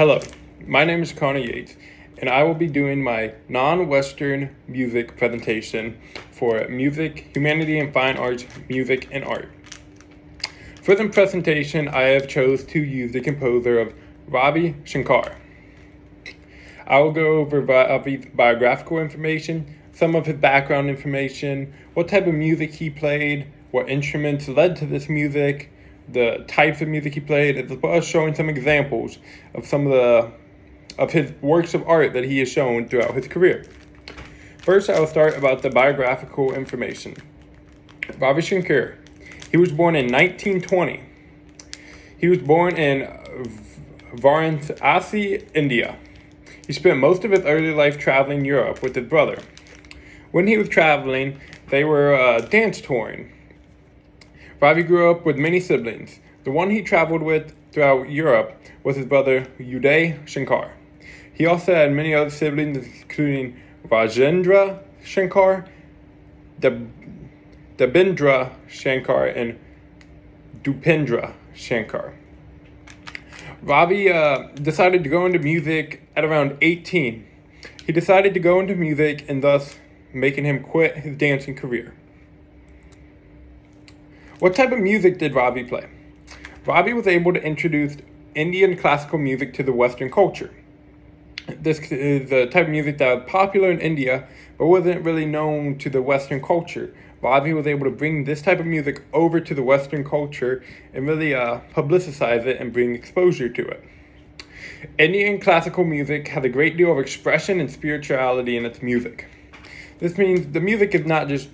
Hello, my name is Connor Yates, and I will be doing my non-Western music presentation for Music, Humanity and Fine Arts, Music and Art. For the presentation, I have chose to use the composer of Ravi Shankar. I will go over Ravi's biographical information, some of his background information, what type of music he played, what instruments led to this music, the types of music he played, as well as showing some examples of some of his works of art that he has shown throughout his career. First, I will start about the biographical information. Ravi Shankar. He was born in 1920. He was born in Varanasi, India. He spent most of his early life traveling Europe with his brother. When he was traveling, they were dance touring. Ravi grew up with many siblings. The one he traveled with throughout Europe was his brother Uday Shankar. He also had many other siblings, including Rajendra Shankar, Debindra Shankar, and Dupendra Shankar. Ravi decided to go into music at around 18. He decided to go into music and thus making him quit his dancing career. What type of music did Ravi play? Ravi was able to introduce Indian classical music to the Western culture. This is the type of music that was popular in India, but wasn't really known to the Western culture. Ravi was able to bring this type of music over to the Western culture and really publicize it and bring exposure to it. Indian classical music has a great deal of expression and spirituality in its music. This means the music is not just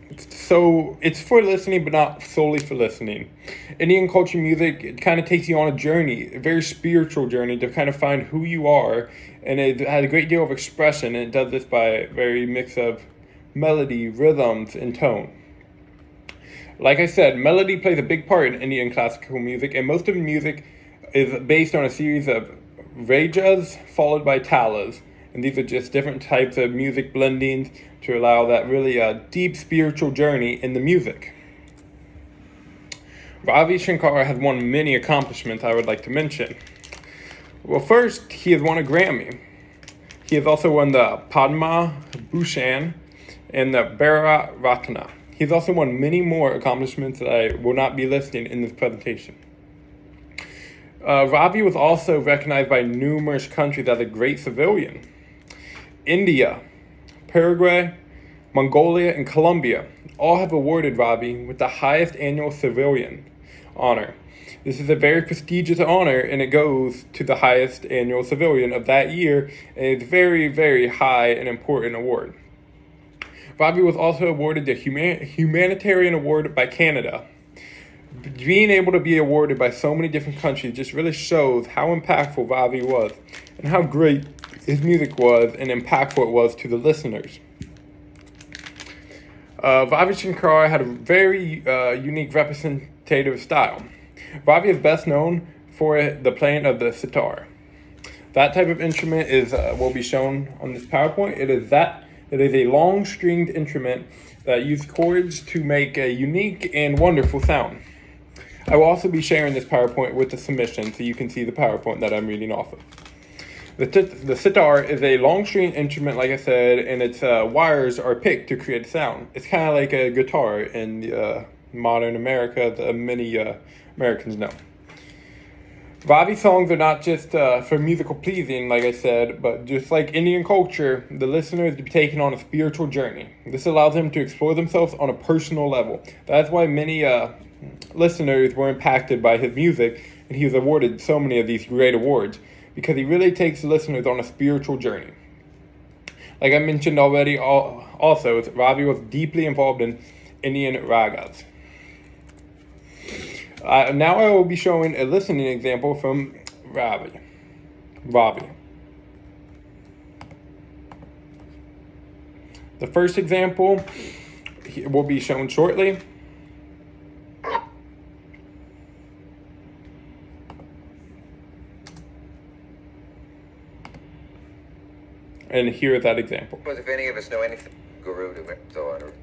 it's for listening, but not solely for listening. Indian culture music, it kind of takes you on a journey, a very spiritual journey to kind of find who you are, and it has a great deal of expression, and it does this by a very mix of melody, rhythms, and tone. Like I said, melody plays a big part in Indian classical music, and most of the music is based on a series of ragas followed by talas. And these are just different types of music blendings to allow that really deep spiritual journey in the music. Ravi Shankar has won many accomplishments I would like to mention. Well, first, he has won a Grammy. He has also won the Padma Bhushan and the Bharat Ratna. He's also won many more accomplishments that I will not be listing in this presentation. Ravi was also recognized by numerous countries as a great civilian. India, Paraguay, Mongolia, and Colombia all have awarded Ravi with the highest annual civilian honor. This is a very prestigious honor, and it goes to the highest annual civilian of that year, and it's a very, very high and important award. Ravi was also awarded the Humanitarian Award by Canada. Being able to be awarded by so many different countries just really shows how impactful Ravi was and how great his music was and impactful it was to the listeners. Ravi Shankar had a very unique representative style. Ravi is best known for the playing of the sitar. That type of instrument will be shown on this PowerPoint. It is a long stringed instrument that uses chords to make a unique and wonderful sound. I will also be sharing this PowerPoint with the submission so you can see the PowerPoint that I'm reading off of. The sitar is a long string instrument, like I said, and its wires are picked to create sound. It's kind of like a guitar in modern America that many Americans know. Ravi's songs are not just for musical pleasing, like I said, but just like Indian culture, the listener is to be taken on a spiritual journey. This allows them to explore themselves on a personal level. That's why many listeners were impacted by his music, and he was awarded so many of these great awards, because he really takes listeners on a spiritual journey. Like I mentioned already, also, Ravi was deeply involved in Indian ragas. Now I will be showing a listening example from Ravi. The first example will be shown shortly. And here is that example. If any of us know anything, Guru to so on.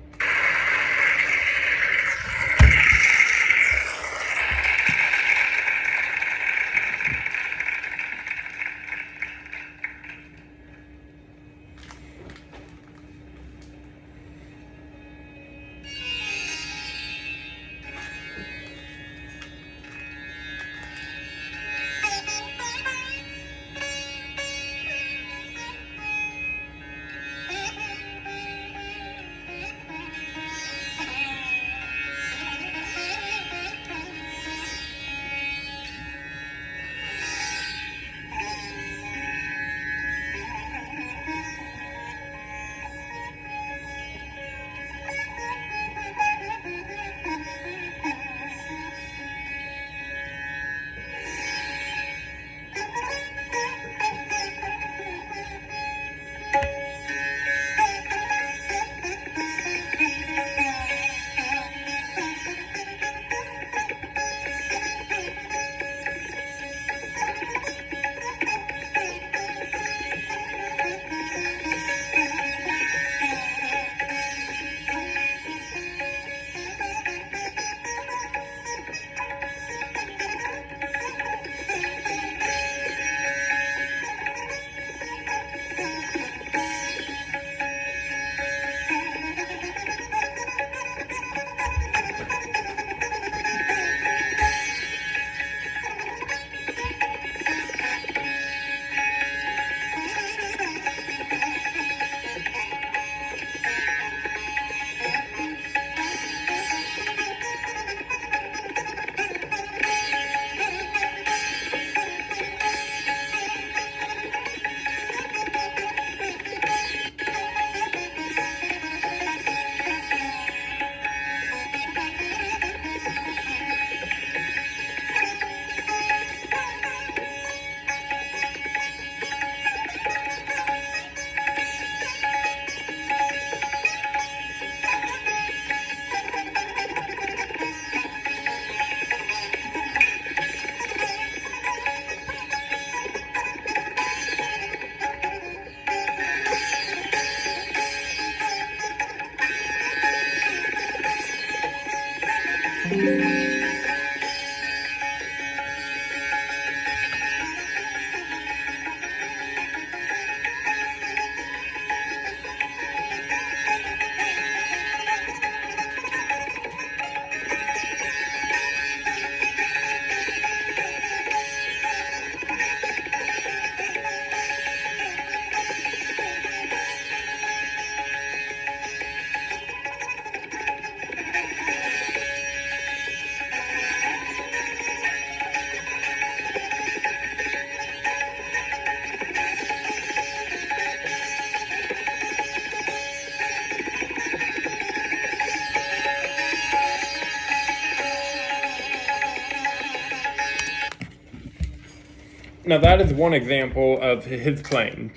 Now that is one example of his playing.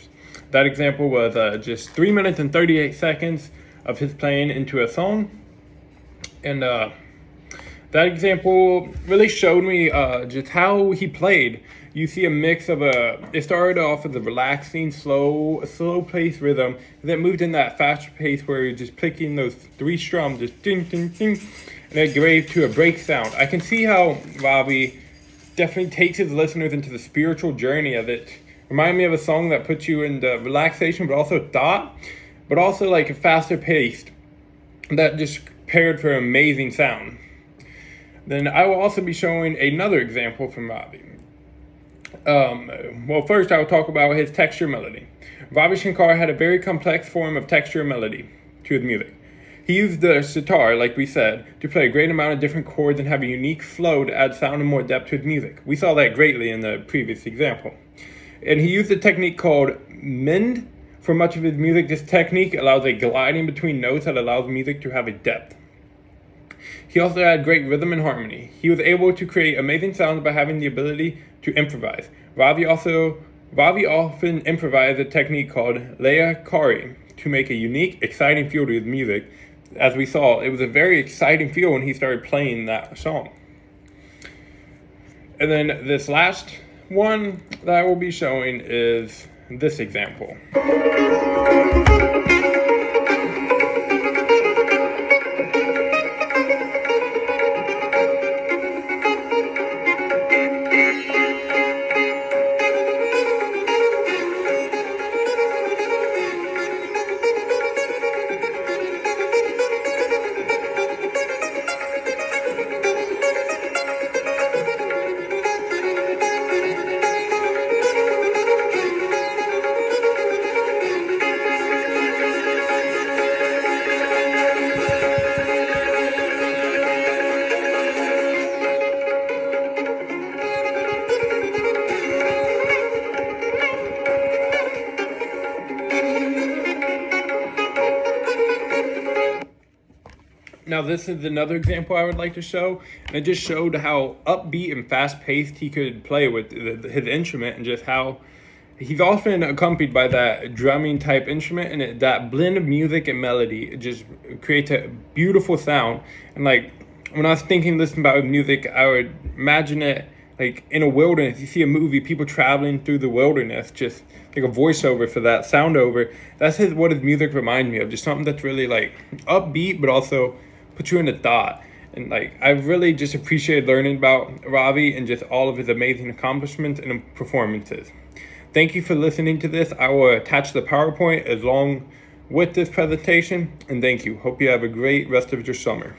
That example was just 3 minutes and 38 seconds of his playing into a song. And that example really showed me just how he played. You see a mix of it started off as a relaxing, slow paced rhythm, and then moved in that faster pace where you're just picking those 3 strums, just ding, ding, ding, and it gave to a break sound. I can see how Ravi definitely takes his listeners into the spiritual journey of it. Remind me of a song that puts you into relaxation, but also thought, but also like a faster paced, that just paired for amazing sound. Then I will also be showing another example from Ravi. Well, first I will talk about his texture melody. Ravi Shankar had a very complex form of texture and melody to his music. He used the sitar, like we said, to play a great amount of different chords and have a unique flow to add sound and more depth to his music. We saw that greatly in the previous example. And he used a technique called mend for much of his music. This technique allows a gliding between notes that allows music to have a depth. He also had great rhythm and harmony. He was able to create amazing sounds by having the ability to improvise. Ravi often improvised a technique called Laya Kari to make a unique, exciting feel to his music. As we saw, it was a very exciting feel when he started playing that song. And then this last one that I will be showing is this example. Now this is another example I would like to show, and it just showed how upbeat and fast-paced he could play with his instrument, and just how he's often accompanied by that drumming type instrument, and that blend of music and melody, it just creates a beautiful sound. And like when I was listening about music, I would imagine it like in a wilderness. You see a movie, people traveling through the wilderness, just like a voiceover for that sound over. That's what his music reminds me of, just something that's really like upbeat, but also put you into thought. And like I really just appreciated learning about Ravi and just all of his amazing accomplishments and performances. Thank you for listening to this. I will attach the PowerPoint along with this presentation, and thank you. Hope you have a great rest of your summer.